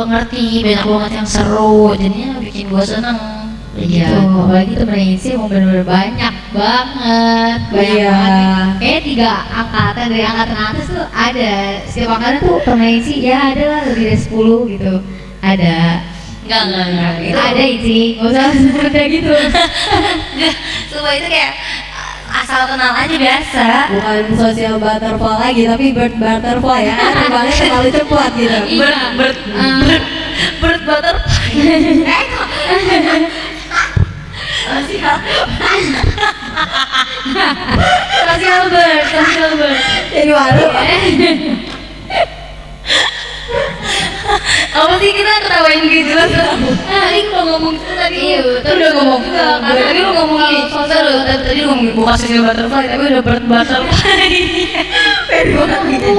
ngerti, banyak banget yang seru, jadinya bikin gua seneng. Iya, Gitu. apalagi temen Insi emang bener-bener banyak banget, Iya. banget. Kayak 3 angkatan dari angkatan atas tuh ada. Setiap angkatan tuh temen Insi ya ada lah lebih dari 10 gitu. Ada. Enggak. Itu Ada Insi, nggak usah seperti gitu. Sumpah itu kayak asal kenal aja biasa. Bukan social butterfly lagi, tapi bird butterfly ya. Terbangnya terlalu cepat gitu. Iya. Bird butterfly. Social bird. Jadi malu. Apa sih kita ketawain gitu jelas? Tadi udah ngomong itu tadi. Iya, Tadi udah ngomong juga. Karena Tadi lu ngomong gini. Tadi lu ngomong bukan social butterfly, tapi udah bird butterfly. Pengen banget gitu.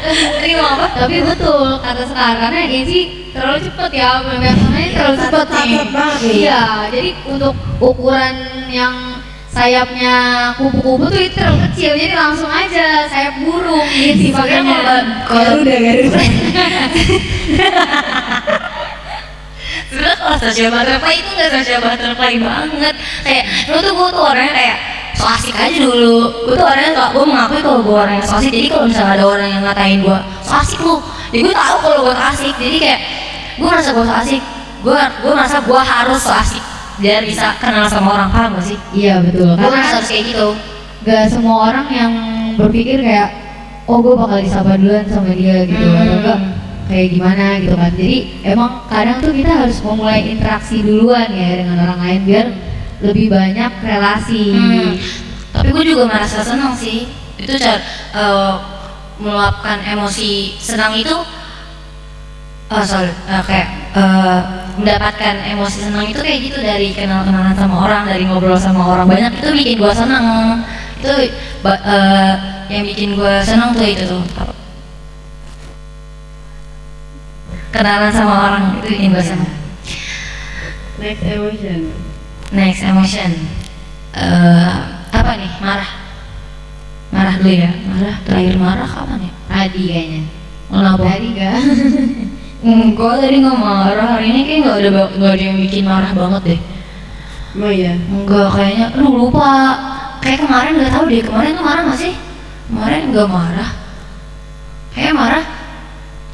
Tadi ngomong apa? Tapi betul kata Sekar, karena Genzi terlalu cepet ya, memangnya terlalu cepet nih. Cepet banget nih. Iya, jadi untuk ukuran yang sayapnya kupu-kupu tuh itu terlalu kecil, jadi langsung aja sayap burung Genzi pakainya. Kalau Garuda. sebenarnya kalau social butterfly itu nggak social butterfly banget. Kayak lu tuh gue tuh orangnya kayak so asik aja dulu. Gue tuh orangnya gue mengakui kalau gue orangnya so asik. Jadi kalau misalnya ada orang yang ngatain gue so asik lu, ya gue tahu kalau gue asik. Jadi kayak gue merasa gue so asik. Gue merasa gue harus so asik biar bisa kenal sama orang, paham gak sih? Iya betul, Gue karena merasa harus kayak gitu. gak semua orang yang berpikir kayak oh gue bakal disapa duluan sama dia gitu, atau enggak kayak gimana gitu kan. Jadi emang kadang tuh kita harus memulai interaksi duluan ya dengan orang lain biar lebih banyak relasi. Tapi gue juga merasa senang sih. Itu cara meluapkan emosi senang itu. Kayak mendapatkan emosi senang itu kayak gitu dari kenal-kenalan sama orang, dari ngobrol sama orang banyak, itu bikin gue senang. Itu yang bikin gue senang tuh itu tuh kenalan sama orang, itu bikin gue senang. Next emotion apa nih? Marah dulu ya. Terakhir marah kapan ya? Tadi kayaknya. Kenapa? Tadi gak? Enggak, tadi nggak marah. Hari ini kayak nggak ada yang bikin marah banget deh. Oh iya. Enggak, kayaknya. Aduh, lupa. Kayak kemarin nggak tahu deh. Kemarin tuh marah nggak sih? Kemarin nggak marah. Kayak marah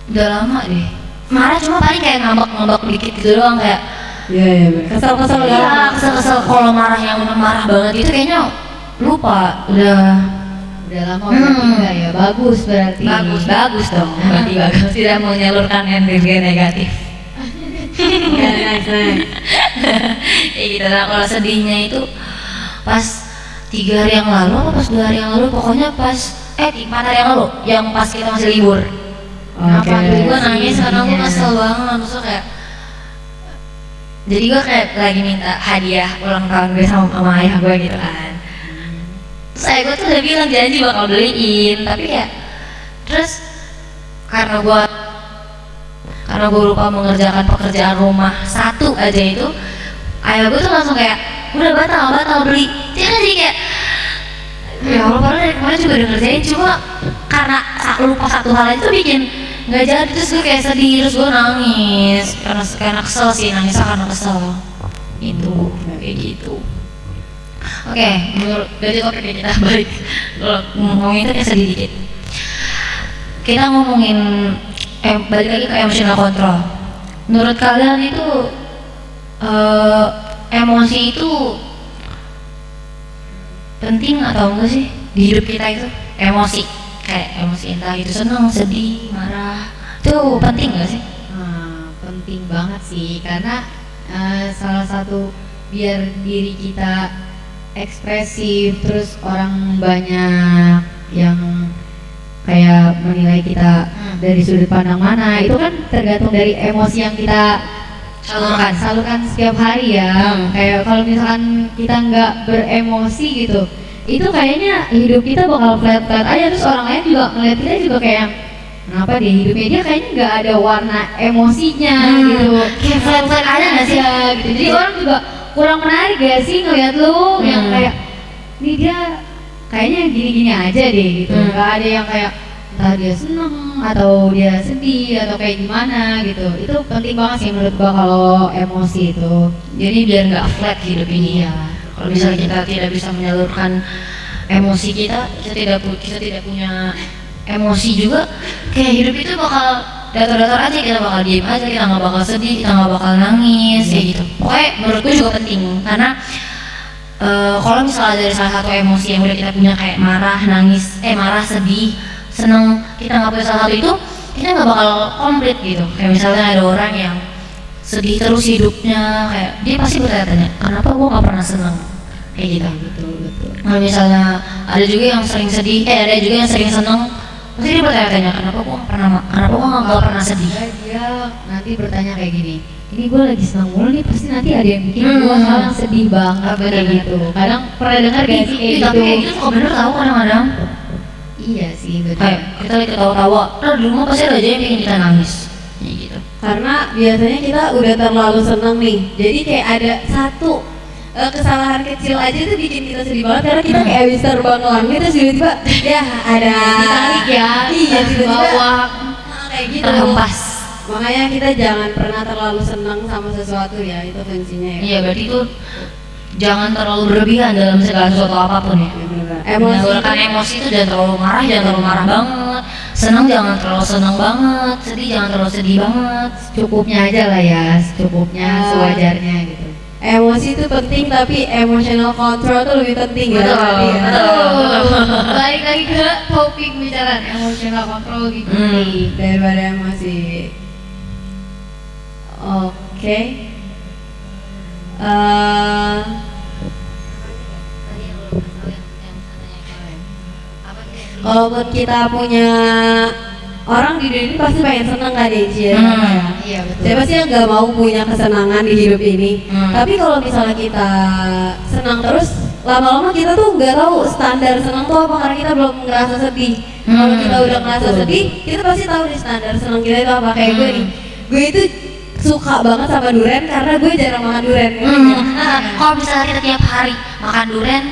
udah lama deh. Marah cuma paling kayak ngambek dikit gitu doang, kayak Iya bener. Kesel-kesel iya, kesel-kesel. Kalau marah yang bener marah banget itu kayaknya lupa. Udah lama berarti enggak ya? Bagus berarti. Bagus dong. Berarti bagus. Tidak menyalurkan energi negatif. Nice. Kayak gitu. Nah, kalau sedihnya itu pas 3 hari yang lalu apa pas 2 hari yang lalu, pokoknya pas 4 hari yang lalu, yang pas kita masih libur. Oke. Gue nangis karena gue kesel banget. Terus kayak, jadi gue kayak lagi minta hadiah ulang tahun gue sama ayah gue gitu kan. Saya gue tuh udah bilang janji bakal beliin, tapi kayak terus karena gue lupa mengerjakan pekerjaan rumah satu aja itu, ayah gue tuh langsung kayak udah batal beli. Jadi kayak ya Allah, padahal dari kemarin juga udah ngerjain, cuma karena lupa satu hal itu bikin nggak jadi. Terus gue kayak sedih, terus gue nangis karena kesel sih, nangisnya karena kesel itu kayak gitu. Oke, dari topik kita balik ngomongin itu kayak sedih dikit. Kita ngomongin balik lagi ke emotional control. Menurut kalian itu emosi itu penting atau enggak sih di hidup kita itu? Emosi kayak emosi entah itu senang, sedih, marah, itu penting nggak sih? Penting banget sih, karena salah satu biar diri kita ekspresif, terus orang banyak yang kayak menilai kita dari sudut pandang mana, itu kan tergantung dari emosi yang kita salurkan setiap hari ya. Kayak kalau misalkan kita nggak beremosi gitu, itu kayaknya hidup kita bakal flat aja, terus orang lain juga ngeliat kita juga kayak kenapa deh hidupnya dia kayaknya nggak ada warna emosinya gitu, Kayak flat aja nggak sih? gitu. Jadi orang juga kurang menarik gak sih ngeliat lu yang kayak nih dia kayaknya gini-gini aja deh gitu. Nggak ada yang kayak entah dia seneng atau dia sedih atau kayak gimana gitu. Itu penting banget sih menurut gua kalau emosi itu. Jadi biar nggak flat hidup ini ya. Kalau misalnya kita tidak bisa menyalurkan emosi kita tidak punya emosi juga, kayak hidup itu bakal datar-datar aja, kita bakal diem aja, kita nggak bakal sedih, kita nggak bakal nangis kayak gitu. Pokoknya menurutku juga penting, karena kalau misalnya dari salah satu emosi yang udah kita punya kayak marah, nangis, marah, sedih, seneng, kita nggak punya salah satu itu, kita nggak bakal komplit gitu. Kayak misalnya ada orang yang sedih terus hidupnya, kayak dia pasti bertanya-tanya, kenapa gua nggak pernah seneng, kayak gitu. Betul. Kalau misalnya ada juga yang sering sedih, ada juga yang sering seneng, pasti dia bertanya-tanya kenapa gua nggak pernah sedih. Dia nanti bertanya kayak gini, ini gue lagi senang mulu nih, pasti nanti ada yang bikin gue hal yang sedih banget kayak gitu. Kadang pernah dengar gak sih kayak gitu? Tapi kayak gitu suka bener tau kadang-kadang. Iya sih betul. Kayak kita kita lagi ketawa-tawa, di rumah pasti ada aja yang bikin kita nangis. Ya gitu. Karena biasanya kita udah terlalu seneng nih, jadi kayak ada satu kesalahan kecil aja tuh bikin kita sedih banget karena kita kayak habis terbang ke langit terus tiba-tiba ya ada Ditarik ya, iya tiba-tiba bawah. kayak gitu. Terhempas. Makanya kita jangan pernah terlalu senang sama sesuatu ya, itu fungsinya ya. Iya, berarti itu jangan terlalu berlebihan dalam segala sesuatu apapun ya. Menyalurkan emosi itu jangan terlalu marah banget. Senang jangan terlalu senang banget, sedih jangan terlalu sedih banget. Cukupnya aja lah ya, secukupnya, sewajarnya gitu. Emosi itu penting tapi emotional control itu lebih penting ya. Balik lagi ke topik pembicaraan emotional control lebih penting. Daripada emosi. Oke. Kalaupun kita punya orang di dunia ini pasti pengen senang kan ya, Iya betul. siapa sih yang nggak mau punya kesenangan di hidup ini? Tapi kalau misalnya kita senang terus, lama-lama kita tuh nggak tahu standar senang tuh apa karena kita belum ngerasa sedih. Kalau kita udah ngerasa sedih, kita pasti tahu nih standar senang kita itu apa. Kayak gue nih, gue itu suka banget sama durian karena gue jarang makan durian. Kalau misalnya kita tiap hari makan durian,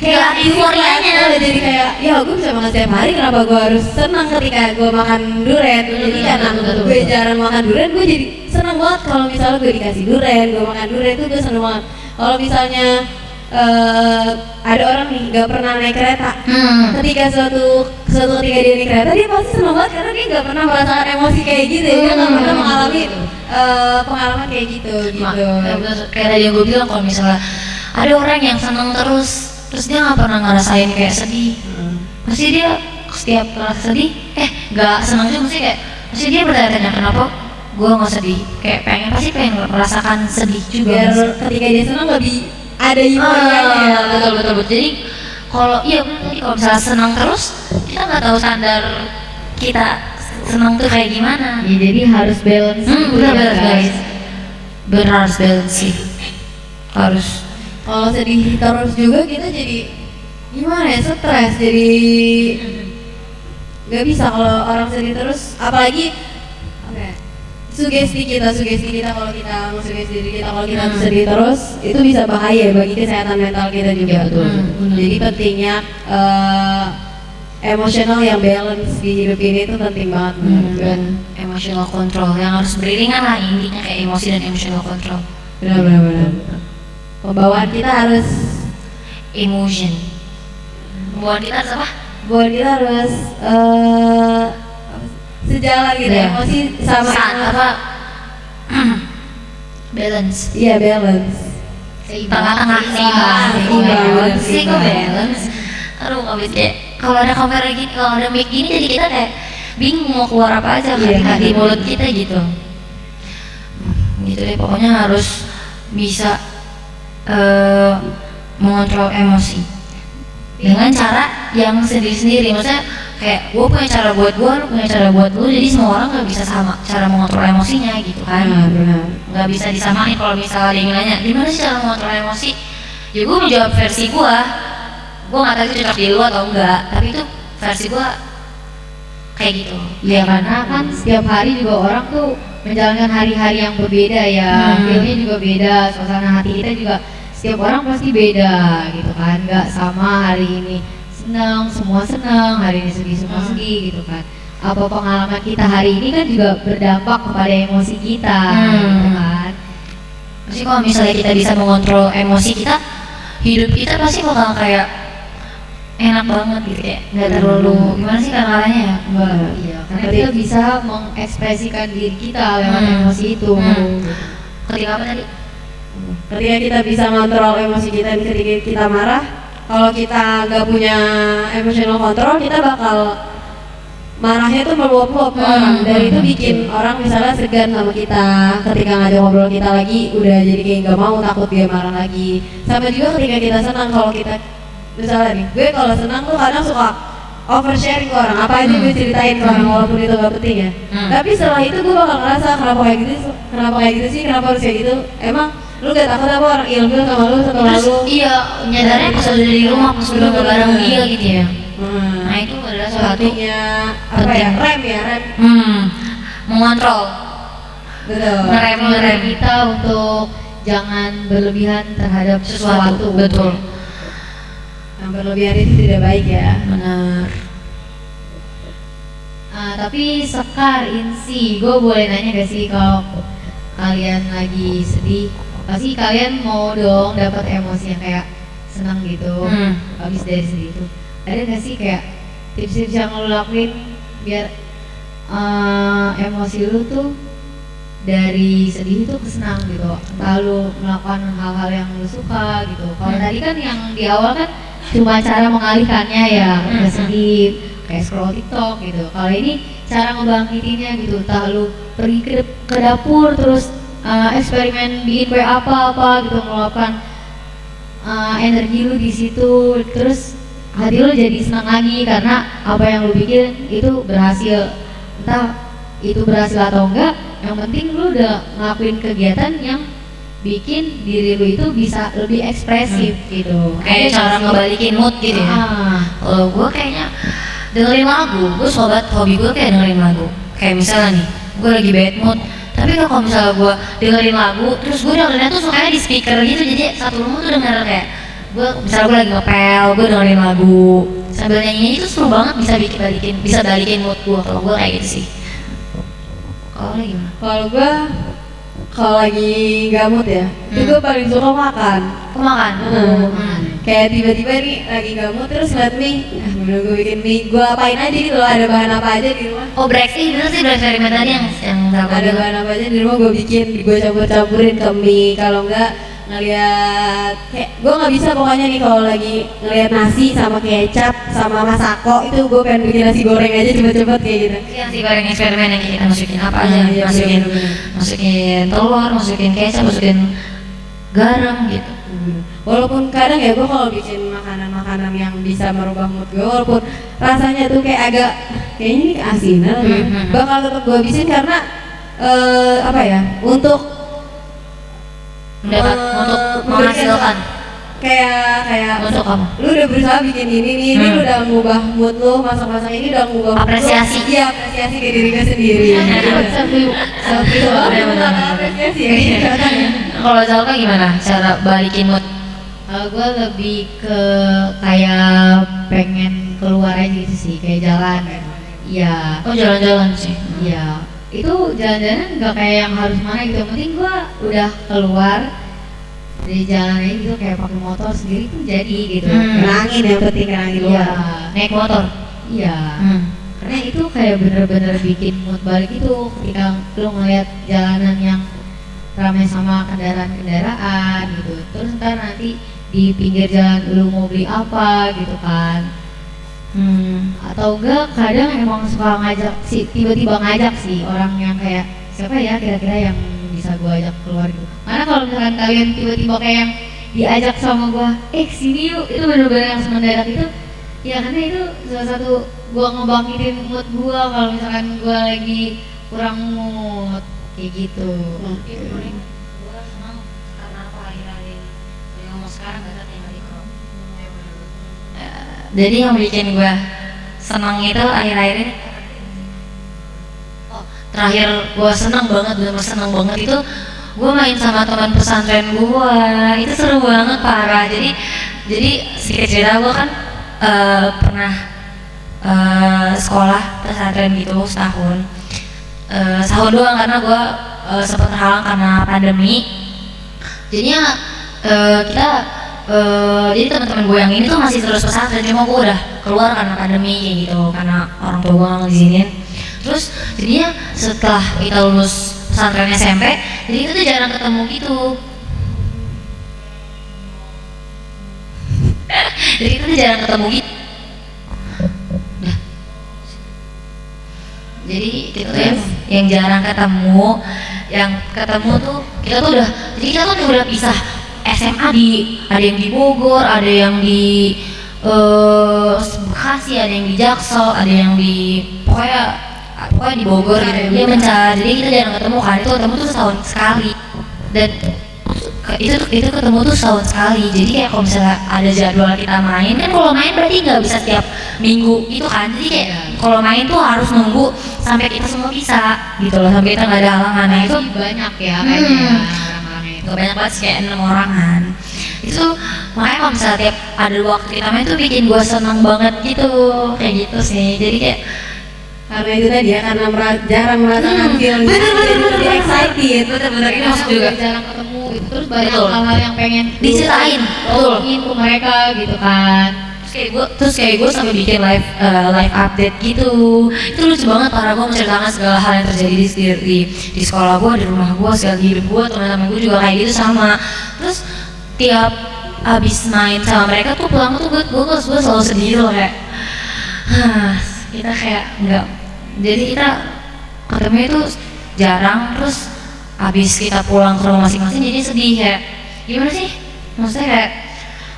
Kayak euforianya. jadi kayak ya gue bisa makan setiap hari, kenapa gue harus senang ketika gue makan durian? Jadi karena betul, gue betul. jarang makan durian, gue jadi senang banget kalau misalnya gue dikasih durian, gue makan durian itu gue senang banget. Kalau misalnya ada orang nih nggak pernah naik kereta, ketika suatu ketika dia naik kereta dia pasti senang banget karena dia nggak pernah merasakan emosi kayak gitu, dia nggak pernah mengalami pengalaman kayak gitu. Kayak tadi yang gue bilang, kalau misalnya ada orang yang seneng terus dia nggak pernah ngerasain kayak sedih, pasti dia setiap ngerasa sedih nggak senang juga, pasti dia bertanya kenapa gue nggak sedih, kayak pasti pengen merasakan sedih juga. Biar ketika dia senang lebih ada euforianya. Betul. Jadi kalau kalau misalnya senang terus, kita nggak tahu standar kita senang tuh kayak gimana. Ya, jadi harus balance. Benar guys, benar harus balance sih, harus. Kalau sedih terus juga kita jadi gimana ya, stres, jadi nggak bisa kalau orang sedih terus, apalagi sugesti kita kalau kita sugesti diri kita kalau kita sedih terus itu bisa bahaya bagi kesehatan mental kita juga. Jadi pentingnya emosional yang balance di hidup ini itu penting banget. Dan emotional control yang harus beriringan lah, intinya kayak emosi dan emotional control. Benar. Pembawaan kita harus Emotion. Pembawaan kita harus apa? Sejalan gitu, emosi sama apa? Balance. Iya, balance. Tengah-tengah Seimbang. sih kok balance. Aduh, nggak bisa kayak kalau ada kamera gini, kalau ada mic gini, jadi kita kayak bingung mau keluar apa aja ketika di mulut kita gitu. Gitu deh, pokoknya harus bisa mengontrol emosi dengan cara yang sendiri-sendiri. Maksudnya kayak gue punya cara buat gue, lu punya cara buat lu, jadi semua orang nggak bisa sama cara mengontrol emosinya gitu kan. Benar. Nggak bisa disamain. Kalau misalnya dia nanya gimana sih cara mengontrol emosi, ya gue menjawab versi gue nggak tahu itu cocok di lu atau enggak, tapi itu versi gue kayak gitu. Ya karena kan setiap hari juga orang tuh menjalankan hari-hari yang berbeda ya, feelnya juga beda, suasana hati kita juga setiap orang pasti beda gitu kan, nggak sama hari ini senang semua senang, hari ini sedih semua sedih gitu kan. Apa pengalaman kita hari ini kan juga berdampak kepada emosi kita gitu kan. Pasti kalau misalnya kita bisa mengontrol emosi kita, hidup kita pasti bakal kayak enak banget gitu, kayak nggak terlalu gimana sih kata-katanya ya. Iya, karena kita bisa mengekspresikan diri kita lewat emosi itu. Ketika apa tadi? Ketika kita bisa ngontrol emosi kita, ketika kita marah, kalau kita nggak punya emotional control, kita bakal marahnya tuh meluap-luap ke orang, dan itu bikin orang misalnya segan sama kita. Ketika ngajak ngobrol kita lagi, udah jadi kayak nggak mau, takut dia marah lagi. Sama juga ketika kita senang, kalau kita misalnya nih, gue kalau senang tuh kadang suka oversharing ke orang, apa aja gue ceritain ke orang walaupun itu gak penting ya. Tapi setelah itu gue bakal ngerasa kenapa kayak gitu sih, kenapa harus kayak gitu. Emang lu gak takut apa orang ilmu sama lu setelah Terus lu nyadarnya pas udah di rumah, pas udah nggak bareng dia gitu ya. Nah itu adalah suatu pentingnya apa ya, rem. Mengontrol. Betul. Ngerem kita untuk jangan berlebihan terhadap sesuatu. Betul. Yang berlebihan itu tidak baik ya. Benar. Tapi Sekar, Insi, gue boleh nanya gak sih kalau kalian lagi sedih, pasti kalian mau dong dapat emosi yang kayak senang gitu, habis dari sedih itu. Ada gak sih kayak tips-tips yang lo lakuin biar emosi lu tuh dari sedih itu ke senang gitu? Entah lu melakukan hal-hal yang lu suka gitu. Kalau tadi kan yang di awal kan cuma cara mengalihkannya ya, ke sedih kayak scroll TikTok gitu. Kalau ini cara ngebangkitinnya gitu, entah lu pergi ke dapur terus eksperimen bikin kue apa gitu, meluapkan energi lu di situ, terus hati lu jadi senang lagi karena apa yang lu bikin itu berhasil. Entah itu berhasil atau enggak, yang penting lu udah ngelakuin kegiatan yang bikin diri lu itu bisa lebih ekspresif gitu. Kayak cara ngebalikin mood gitu ya. Kalau gue kayaknya dengerin lagu, gue sobat hobi gue kayak dengerin lagu. Kayak misalnya nih, gue lagi bad mood, tapi kalau misalnya gue dengerin lagu, terus gue dengerinnya tuh sukanya di speaker gitu, jadi satu rumah tuh denger kayak gue, misalnya gue lagi ngepel, gue dengerin lagu sambil nyanyi, itu seru banget, bisa balikin mood gue. Kalau gue kayak gitu sih. Kalau lo gimana? Kalau gue lagi gamut ya, itu gue paling suka makan. Makan. Kayak tiba-tiba nih lagi gamut terus ngeliat mie, bener gue bikin mie, gue apain aja gitu loh, ada bahan apa aja di rumah. Oh bener sih eksperimen tadi yang Ada bahan apa aja di rumah gue bikin, gue campur-campurin ke mie. Kalau enggak ngeliat kayak gue nggak bisa pokoknya nih kalau lagi ngeliat nasi sama kecap sama masako itu gue pengen bikin nasi goreng aja cepet-cepet kayak gitu. Yang si goreng eksperimen yang kita masukin apa aja, Iya, masukin telur, masukin kecap, masukin garam gitu. Walaupun kadang ya gue kalau bikin makanan-makanan yang bisa merubah mood gue, walaupun rasanya tuh kayak agak kayaknya ini keasinan, bakal tetap gue habisin karena apa ya, untuk menghasilkan kayak untuk kamu. Lu udah berusaha bikin ini nih, ini lu udah ngubah mood lu, masak-masak ini udah ngubah mood lu. Apresiasi. Iya, apresiasi ke diri gue sendiri. Apresiasi ya. Kalau Zalka gimana cara balikin mood? Gue lebih ke kayak pengen keluar aja gitu sih, kayak jalan. Iya. Oh jalan-jalan sih. Iya. Itu jalan-jalan nggak kayak yang harus mana gitu. Yang penting gue udah keluar dari jalan aja gitu, kayak pakai motor sendiri tuh jadi gitu. Kenangin yang penting kenangin Iya. luar. Naik motor. Iya. Karena itu kayak bener-bener bikin mood balik itu ketika lu ngeliat jalanan yang ramai sama kendaraan-kendaraan gitu. Terus ntar nanti di pinggir jalan lu mau beli apa gitu kan. Atau enggak kadang emang suka ngajak sih, tiba-tiba ngajak sih orang yang kayak siapa ya kira-kira yang bisa gua ajak keluar gitu. Mana kalau misalkan kalian tiba-tiba kayak yang diajak sama gua, sini yuk, itu bener-bener yang semendadak itu. Ya karena itu salah satu gua ngebangkitin mood gua kalau misalkan gua lagi kurang mood kayak gitu. Gue senang karena apa akhir-akhir yang ngomong sekarang gak ada yang balik. Jadi yang bikin gue senang itu akhir-akhir ini, terakhir gue senang banget, bener-bener senang banget itu gue main sama teman pesantren gue. Itu seru banget parah. Jadi sedikit cerita, gue kan pernah sekolah pesantren gitu setahun doang karena gue sempat terhalang karena pandemi. Jadinya kita jadi teman-teman gue yang ini tuh masih terus pesantren, cuma gue udah keluar karena pandemi kayak gitu, karena orang tua gue nggak ngizinin. Terus jadinya setelah kita lulus pesantren SMP, jadi kita tuh jarang ketemu gitu. Jadi kita tuh jarang ketemu gitu. Jadi kita tuh yang jarang ketemu, yang ketemu tuh kita tuh udah, jadi kita tuh udah pisah SMA, ada yang di Bogor, ada yang di Bekasi, ada yang di Jaksel, ada yang di pokoknya di Bogor gitu. Dia mencari, jadi kita jarang ketemu kan, itu ketemu tuh setahun sekali. Dan itu ketemu tuh setahun sekali. Jadi kayak kalau misalnya ada jadwal kita main kan, kalau main berarti nggak bisa setiap minggu itu kan. Jadi kayak kalau main tuh harus nunggu sampai kita semua bisa gitu loh, sampai kita nggak ada halangan. Nah itu banyak ya kayaknya ya, orang-orangnya itu. gak banyak banget sih, kayak 6 orangan itu. Makanya kalau misalnya tiap ada waktu kita main tuh bikin gue senang banget gitu, kayak gitu sih. Jadi kayak Karena itu tadi ya, karena jarang merasakan feeling, jadi lebih excited. bener-bener ini Karena maksud juga udah jarang ketemu gitu, terus banyak Betul. hal-hal yang pengen Diceritain, betul. ngomongin ke mereka gitu kan. terus kayak gue sampai bikin live update gitu. Itu lucu banget karena gue menceritakan segala hal yang terjadi di sekolah gue, di rumah gue, segala hidup gue, teman-teman gue juga kayak gitu sama. Terus tiap abis main sama mereka tuh pulang tuh gue selalu sedih gitu loh, kayak kita kayak enggak, jadi kita ketemu itu jarang. Terus abis kita pulang ke rumah masing-masing jadi sedih, kayak gimana sih, maksudnya kayak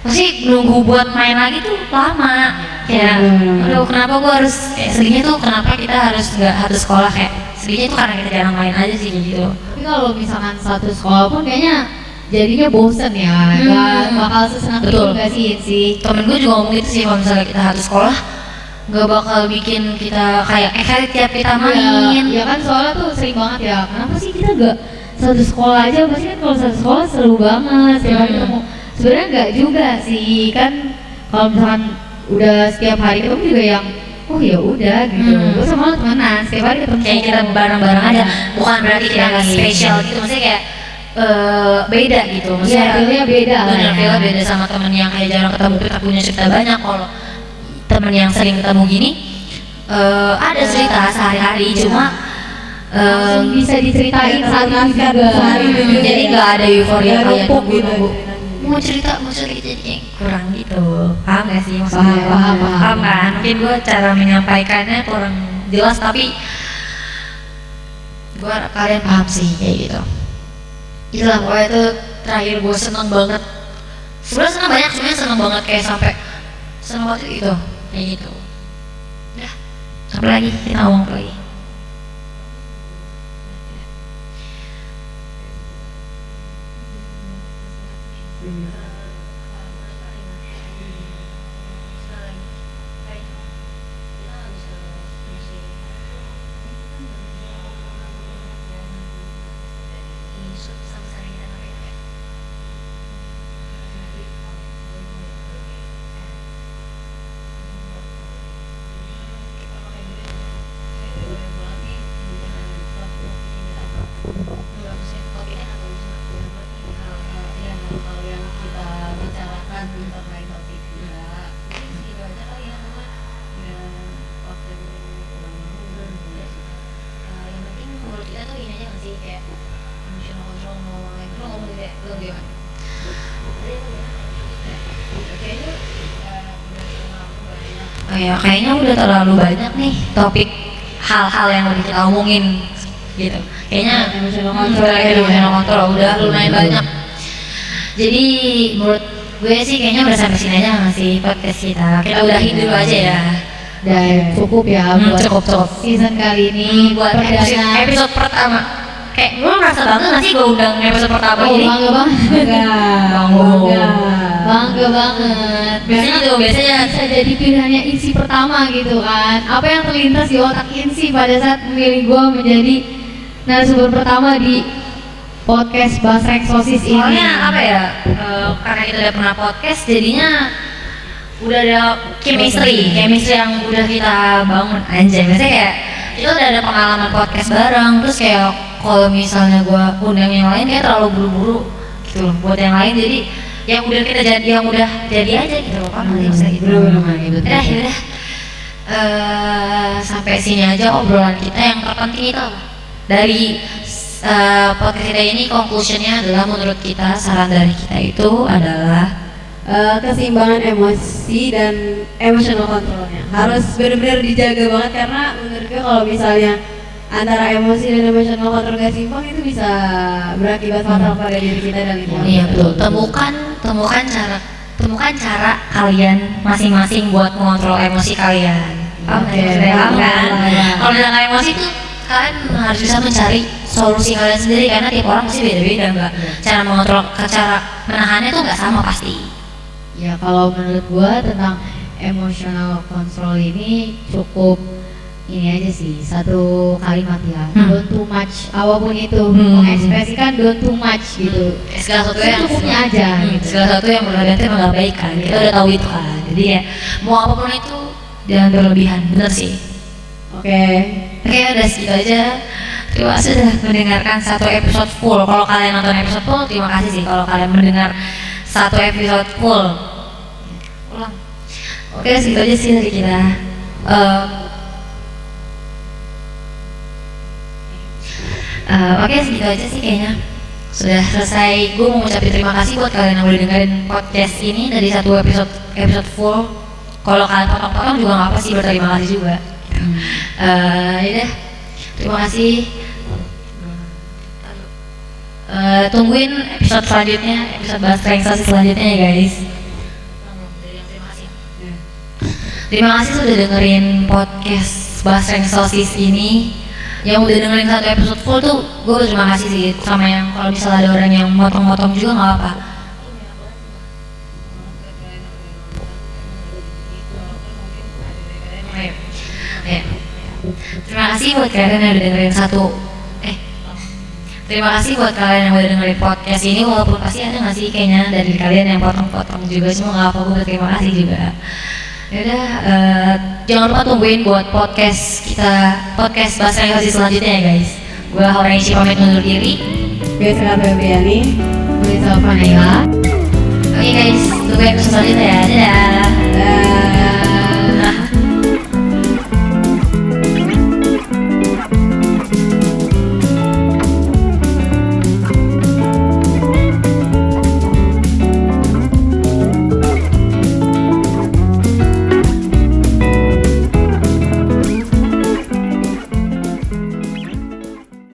pasti nunggu buat main lagi tuh lama, kayak aduh kenapa gue harus, kayak sedihnya tuh kenapa kita harus sekolah, kayak sedihnya tuh karena kita jarang main aja sih kayak gitu. Tapi kalau misalkan satu sekolah pun kayaknya jadinya bosen ya, nggak bakal sesenang itu Betul. nggak sih. Temen gue juga ngomong gitu sih, kalau misalnya kita satu sekolah nggak bakal bikin kita kayak tiap kita main. Ya kan, soalnya tuh sering banget ya, kenapa sih kita nggak satu sekolah aja? Pasti kan kalau satu sekolah seru banget setiap hari ketemu. Sebenarnya nggak juga sih kan, kalau misalkan udah setiap hari ketemu juga yang oh ya udah gitu, gue sama lo temenan setiap hari ketemu, Kayak kita bareng-bareng aja, bukan berarti kita nggak spesial gitu, maksudnya kayak beda gitu, maksudnya feelnya beda lah bener, ya. feelnya beda sama temen yang kayak jarang ketemu kita punya cerita banyak. Kalau temen yang sering ketemu gini ada cerita sehari-hari, cuma langsung bisa diceritain saat itu juga. jadi nggak ada euforia kayak numpuk gitu. nunggu mau cerita jadi kayak kurang gitu. Paham gak sih maksudnya? Paham. Kan mungkin gue cara menyampaikannya kurang jelas, tapi gue harap kalian paham sih kayak gitu. Itulah pokoknya itu terakhir gue seneng banget. Sebenarnya seneng banyak, cuma seneng banget kayak sampai seneng banget itu kayak gitu. Udah, apa lagi kita ngomong apa lagi? Ya kayaknya udah terlalu banyak nih topik hal-hal yang udah kita omongin gitu. Kayaknya Emotional emotional control udah lumayan banyak. Jadi menurut gue sih kayaknya udah sampai sini aja nggak sih podcast kita. Kita udahin dulu aja ya. Dan cukup ya buat cukup. season kali ini Buat perdana. episode pertama. Kayak gue merasa bangga nggak sih gue undang episode pertama Oh, ini? bangga banget. Bangga banget. Biasanya gitu, biasanya Bisa jadi pilihannya Insi pertama gitu kan. Apa yang terlintas di otak Insi pada saat memilih gue menjadi narasumber pertama di podcast Basrek Sosis ini? soalnya apa ya? Karena kita udah pernah podcast, jadinya udah ada chemistry yang udah kita bangun anjay. Biasanya kayak kita udah ada pengalaman podcast bareng, terus kayak kalau misalnya gue undang yang lain kayak terlalu buru-buru gitu loh buat yang lain. Jadi yang udah kita jadi aja gitu loh, kan nggak bisa gitu. Udah. Sampai sini aja obrolan kita. Yang terpenting itu apa? Dari podcast kita ini conclusionnya adalah menurut kita, saran dari kita itu adalah keseimbangan emosi dan emotional controlnya harus benar-benar dijaga banget, karena menurut gue kalau misalnya antara emosi dan emotional control gak seimbang itu bisa berakibat fatal pada diri kita dan lingkungan. iya betul. Temukan cara kalian masing-masing buat mengontrol emosi kalian. Paham nggak sih? Paham kan? Kalau misalkan emosi tuh kalian harus bisa mencari solusi kalian sendiri karena tiap orang pasti beda-beda, nggak cara mengontrol, cara menahannya tuh nggak sama pasti. Ya kalau menurut gua tentang emotional control ini cukup ini aja sih, satu kalimat ya, don't too much, apapun itu, mengekspresikan don't too much gitu. Segala sesuatu yang secukupnya aja gitu. segala sesuatu yang berlebihan itu emang nggak baik kan, kita udah tahu itu kan. Jadi ya mau apapun itu jangan berlebihan, bener sih. Oke. Oke, udah segitu aja. Terima kasih sudah mendengarkan satu episode full. Kalau kalian nonton episode full, terima kasih sih. Kalau kalian mendengar satu episode full, ulang. Oke, segitu aja sih dari kita. Oke, segitu aja sih kayaknya. Sudah selesai. Gue mau ngucapin terima kasih buat kalian yang udah dengerin podcast ini dari satu episode full. Kalau kalian potong-potong juga nggak apa sih, berterima kasih juga. Yaudah, terima kasih. Tungguin episode selanjutnya, episode bahasa Inggris selanjutnya ya guys. Terima kasih sudah dengerin podcast bahasa Inggris ini. Yang udah dengerin satu episode full tuh gue berterima kasih sih, sama yang kalau misalnya ada orang yang motong-motong juga nggak apa. Terima kasih buat kalian yang udah dengerin terima kasih buat kalian yang udah dengerin podcast ini, walaupun pasti ada nggak sih kayaknya dari kalian yang potong-potong juga, cuma nggak apa, gue berterima kasih juga. Yaudah, jangan lupa tungguin buat podcast bahasa Inggris selanjutnya ya guys. Gue Horeshi pamit undur diri. Gue Sekar Febriani. Gue Salva Naila. Oke guys, tunggu episode selanjutnya ya. Dadah.